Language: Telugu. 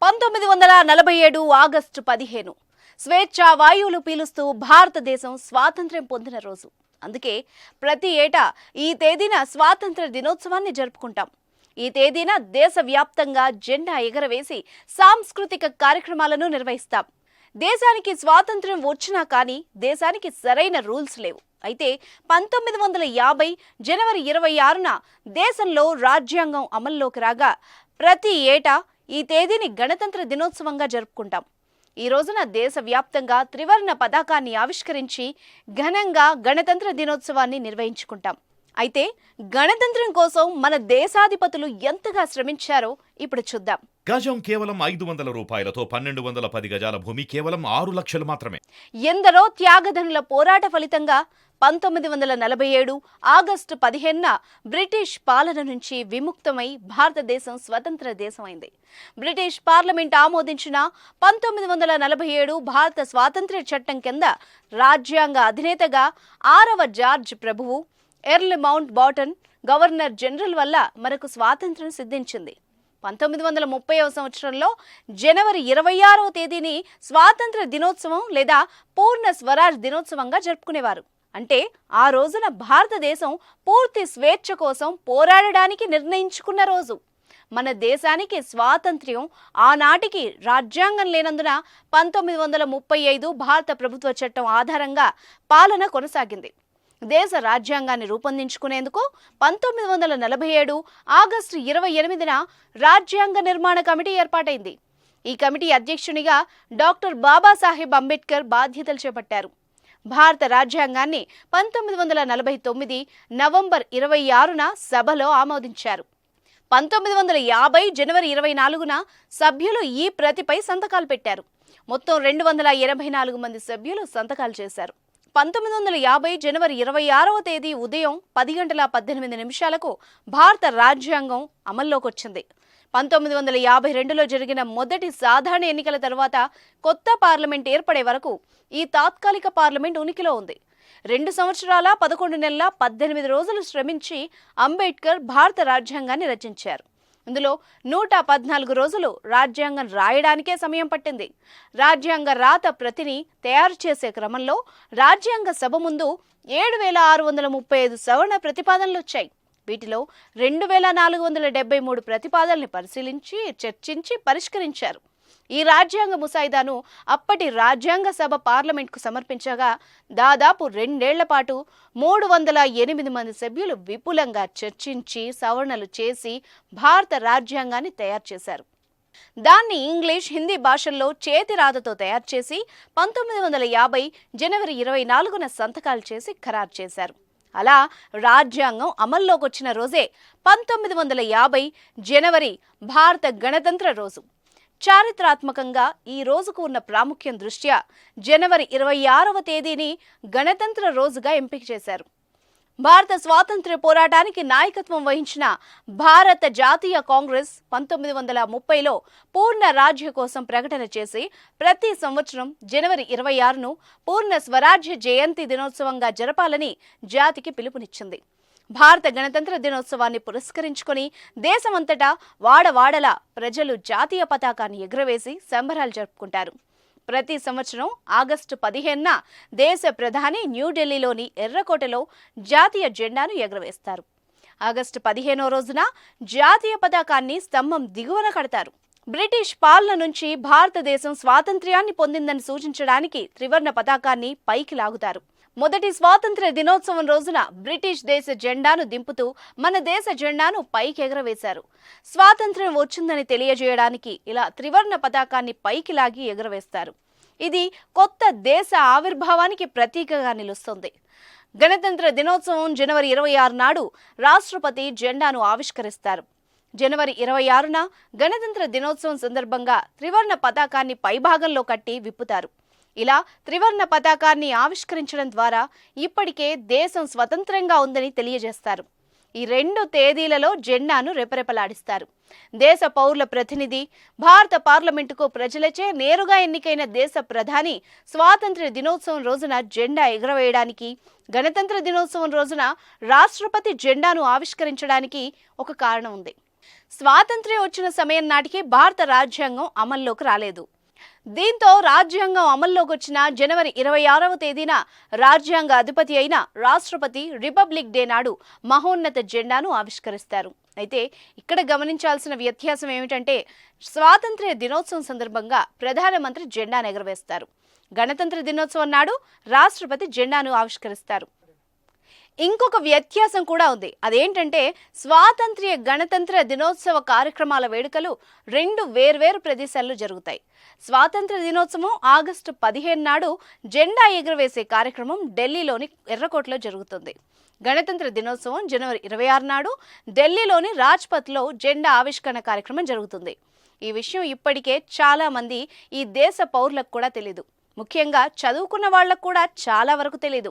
1947 ఆగస్టు 15 స్వేచ్ఛా వాయువులు పీలుస్తూ భారతదేశం స్వాతంత్ర్యం పొందిన రోజు. అందుకే ప్రతి ఏటా ఈ తేదీన స్వాతంత్ర్య దినోత్సవాన్ని జరుపుకుంటాం. ఈ తేదీన దేశవ్యాప్తంగా జెండా ఎగరవేసి సాంస్కృతిక కార్యక్రమాలను నిర్వహిస్తాం. దేశానికి స్వాతంత్ర్యం వచ్చినా కానీ దేశానికి సరైన రూల్స్ లేవు. అయితే 1950 జనవరి 26న దేశంలో రాజ్యాంగం అమల్లోకి రాగా ప్రతి ఏటా ఈ తేదీని గణతంత్ర దినోత్సవంగా జరుపుకుంటాం. ఈ రోజున దేశవ్యాప్తంగా త్రివర్ణ పతాకాన్ని ఆవిష్కరించి ఘనంగా గణతంత్ర దినోత్సవాన్ని నిర్వహించుకుంటాం. అయితే గణతంత్రం కోసం మన దేశాధిపతులు ఎంతగా శ్రమించారో ఇప్పుడు చూద్దాం. గజం కేవలం 500 రూపాయలతో 1210 గజాల భూమి కేవలం 6 లక్షలు మాత్రమే. ఎందరో త్యాగధనుల పోరాట ఫలితంగా 1947 ఆగస్టు 15న బ్రిటిష్ పాలన నుంచి విముక్తమై భారతదేశం స్వతంత్ర దేశమైంది. బ్రిటిష్ పార్లమెంట్ ఆమోదించిన 1947 భారత స్వాతంత్ర్య చట్టం కింద రాజ్యాంగ అధినేతగా 6వ జార్జ్ ప్రభువు ఎర్ల్ మౌంట్ బాటన్ గవర్నర్ జనరల్ వల్ల మనకు స్వాతంత్ర్యం సిద్ధించింది. 1930వ సంవత్సరంలో జనవరి 26వ తేదీని స్వాతంత్ర దినోత్సవం లేదా పూర్ణ స్వరాజ్ దినోత్సవంగా జరుపుకునేవారు. అంటే ఆ రోజున భారతదేశం పూర్తి స్వేచ్ఛ కోసం పోరాడడానికి నిర్ణయించుకున్న రోజు. మన దేశానికి స్వాతంత్ర్యం ఆనాటికి రాజ్యాంగం లేనందున 1935 భారత ప్రభుత్వ చట్టం ఆధారంగా పాలన కొనసాగింది. దేశ రాజ్యాంగాన్ని రూపొందించుకునేందుకు 1947 ఆగస్టు 28న రాజ్యాంగ నిర్మాణ కమిటీ ఏర్పాటైంది. ఈ కమిటీ అధ్యక్షునిగా డాక్టర్ బాబాసాహెబ్ అంబేద్కర్ బాధ్యతలు చేపట్టారు. భారత రాజ్యాంగాన్ని 1949 నవంబర్ 26న సభలో ఆమోదించారు. 1950 జనవరి 24న సభ్యులు ఈ ప్రతిపై సంతకాలు పెట్టారు. మొత్తం 284 మంది సభ్యులు సంతకాలు చేశారు. 1950 జనవరి 26వ తేదీ ఉదయం 10:18 భారత రాజ్యాంగం అమల్లోకి వచ్చింది. 1952లో జరిగిన మొదటి సాధారణ ఎన్నికల తర్వాత కొత్త పార్లమెంట్ ఏర్పడే వరకు ఈ తాత్కాలిక పార్లమెంట్ ఉనికిలో ఉంది. 2 సంవత్సరాల 11 నెలల 18 రోజులు శ్రమించి అంబేద్కర్ భారత రాజ్యాంగాన్ని రచించారు. ఇందులో 114 రోజులు రాజ్యాంగం రాయడానికే సమయం పట్టింది. రాజ్యాంగ రాత ప్రతిని తయారు చేసే క్రమంలో రాజ్యాంగ సభ ముందు 7,635 సవరణ ప్రతిపాదనలు వచ్చాయి. వీటిలో 2,473 ప్రతిపాదనల్ని పరిశీలించి చర్చించి పరిష్కరించారు. ఈ రాజ్యాంగ ముసాయిదాను అప్పటి రాజ్యాంగ సభ పార్లమెంట్కు సమర్పించగా దాదాపు 2 ఏళ్ల పాటు 308 మంది సభ్యులు విపులంగా చర్చించి సవరణలు చేసి భారత రాజ్యాంగాన్ని తయారు చేశారు. దాన్ని ఇంగ్లీష్, హిందీ భాషల్లో చేతి రాతతో తయారు చేసి 1950 జనవరి 24న సంతకాలు చేసి ఖరారు చేశారు. అలా రాజ్యాంగం అమల్లోకి వచ్చిన రోజే 1950 జనవరి భారత గణతంత్ర రోజు. చారిత్రాత్మకంగా ఈ రోజుకు ఉన్న ప్రాముఖ్యం దృష్ట్యా జనవరి 26వ తేదీని గణతంత్ర రోజుగా ఎంపిక చేశారు. భారత స్వాతంత్ర్య పోరాటానికి నాయకత్వం వహించిన భారత జాతీయ కాంగ్రెస్ 1930లో పూర్ణ రాజ్య కోసం ప్రకటన చేసి ప్రతి సంవత్సరం జనవరి 26ను పూర్ణ స్వరాజ్య జయంతి దినోత్సవంగా జరపాలని జాతికి పిలుపునిచ్చింది. భారత గణతంత్ర దినోత్సవాన్ని పురస్కరించుకొని దేశమంతటా వాడవాడలా ప్రజలు జాతీయ పతాకాన్ని ఎగురవేసి సంబరాలు జరుపుకుంటారు. ప్రతి సంవత్సరం ఆగస్టు 15న దేశ ప్రధాని న్యూఢిల్లీలోని ఎర్రకోటలో జాతీయ జెండాను ఎగురవేస్తారు. ఆగస్టు 15వ రోజున జాతీయ పతాకాన్ని స్తంభం దిగువన కడతారు. బ్రిటిష్ పాలన నుంచి భారతదేశం స్వాతంత్ర్యాన్ని పొందిందని సూచించడానికి త్రివర్ణ పతాకాన్ని పైకి లాగుతారు. మొదటి స్వాతంత్ర్య దినోత్సవం రోజున బ్రిటిష్ దేశ జెండాను దింపుతూ మన దేశ జెండాను పైకి ఎగరవేశారు. స్వాతంత్ర్యం వచ్చిందని తెలియజేయడానికి ఇలా త్రివర్ణ పతాకాన్ని పైకి లాగి ఎగరవేస్తారు. ఇది కొత్త దేశ ఆవిర్భావానికి ప్రతీకగా నిలుస్తుంది. గణతంత్ర దినోత్సవం జనవరి 26 నాడు రాష్ట్రపతి జెండాను ఆవిష్కరిస్తారు. జనవరి 26న గణతంత్ర దినోత్సవం సందర్భంగా త్రివర్ణ పతాకాన్ని పైభాగంలో కట్టి విప్పుతారు. ఇలా త్రివర్ణ పతాకాన్ని ఆవిష్కరించడం ద్వారా ఇప్పటికే దేశం స్వతంత్రంగా ఉందని తెలియజేస్తారు. ఈ 2 తేదీలలో జెండాను రెపరెపలాడిస్తారు. దేశ పౌరుల ప్రతినిధి, భారత పార్లమెంటుకు ప్రజలచే నేరుగా ఎన్నికైన దేశ ప్రధాని స్వాతంత్ర్య దినోత్సవం రోజున జెండా ఎగురవేయడానికి, గణతంత్ర దినోత్సవం రోజున రాష్ట్రపతి జెండాను ఆవిష్కరించడానికి ఒక కారణం ఉంది. స్వాతంత్ర్యం వచ్చిన సమయం నాటికి భారత రాజ్యాంగం అమల్లోకి రాలేదు. దీంతో రాజ్యాంగం అమల్లోకి వచ్చిన జనవరి 26వ తేదీన రాజ్యాంగ అధిపతి అయిన రాష్ట్రపతి రిపబ్లిక్ డే నాడు మహోన్నత జెండాను ఆవిష్కరిస్తారు. అయితే ఇక్కడ గమనించాల్సిన వ్యత్యాసం ఏమిటంటే స్వాతంత్ర్య దినోత్సవం సందర్భంగా ప్రధానమంత్రి జెండాను ఎగురవేస్తారు. గణతంత్ర దినోత్సవం నాడు రాష్ట్రపతి జెండాను ఆవిష్కరిస్తారు. ఇంకొక వ్యత్యాసం కూడా ఉంది. అదేంటంటే స్వాతంత్ర్య గణతంత్ర దినోత్సవ కార్యక్రమాల వేడుకలు రెండు వేర్వేరు ప్రదేశాల్లో జరుగుతాయి. స్వాతంత్ర్య దినోత్సవం ఆగస్టు 15 నాడు జెండా ఎగురవేసే కార్యక్రమం ఢిల్లీలోని ఎర్రకోటలో జరుగుతుంది. గణతంత్ర దినోత్సవం జనవరి 26 నాడు ఢిల్లీలోని రాజ్పథ్లో జెండా ఆవిష్కరణ కార్యక్రమం జరుగుతుంది. ఈ విషయం ఇప్పటికే చాలా మంది ఈ దేశ పౌరులకు కూడా తెలీదు. ముఖ్యంగా చదువుకున్న వాళ్లకు కూడా చాలా వరకు తెలీదు.